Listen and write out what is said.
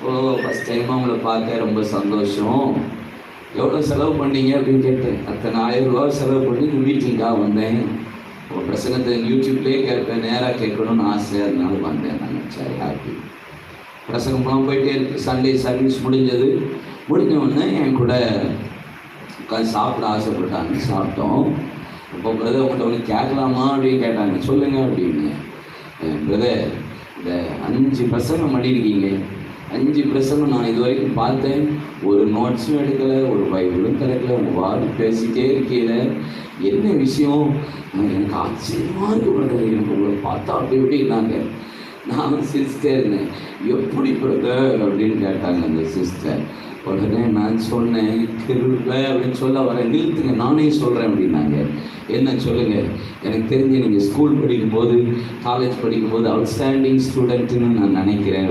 ஓ, first time உங்களை பார்த்தேன், ரொம்ப சந்தோஷம். எவ்வளோ செலவு பண்ணீங்க அப்படின்னு கேட்டேன். அத்தனை 1000 ரூபா செலவு பண்ணி இந்த மீட்டிங்காக வந்தேன். உங்கள் பிரசங்கத்தை யூடியூப்லேயே கேட்பேன், நேராக கேட்கணும்னு ஆசை, அதனால வந்தேன். நான் சரி, ஹாப்பி. பிரசங்கம்லாம் போயிட்டே இருக்கு. சண்டே சர்வீஸ் முடிஞ்ச உடனே என் கூட உட்காந்து சாப்பிட ஆசைப்பட்டாங்க. சாப்பிட்டோம். அப்போ பிரதர் உங்கள்கிட்ட ஒன்று கேட்கலாமா அப்படின்னு கேட்டாங்க. சொல்லுங்கள் அப்படின்னு. பிரதர், இந்த 5 பிரசங்கம் பண்ணியிருக்கீங்க. 5 பிரசங்கம் நான் இது வரைக்கும் பார்த்தேன். ஒரு நோட்ஸும் எடுக்கலை, ஒரு பைபிளும் திறக்கலை. உங்கள் வார்டு பேசிகிட்டே இருக்கீங்க. என்ன விஷயம்? எனக்கு ஆச்சரியமாக இருக்கு பிரதர். எனக்கு உங்களை பார்த்தா அப்படி எப்படின்னாங்க. நான் சிஸ்டர் இருந்தேன். எப்படி பிரதர் அப்படின்னு கேட்டாங்க அந்த சிஸ்டர். உடனே நான் சொன்னேன், கிருபை அப்படின்னு சொல்ல வரேன். நிறுத்துங்க, நானே சொல்கிறேன் அப்படின்னாங்க. என்ன சொல்லுங்கள்? எனக்கு தெரிஞ்சு நீங்கள் ஸ்கூல் படிக்கும்போது, காலேஜ் படிக்கும்போது அவுட்ஸ்டாண்டிங் ஸ்டூடெண்ட்டுன்னு நான் நினைக்கிறேன்.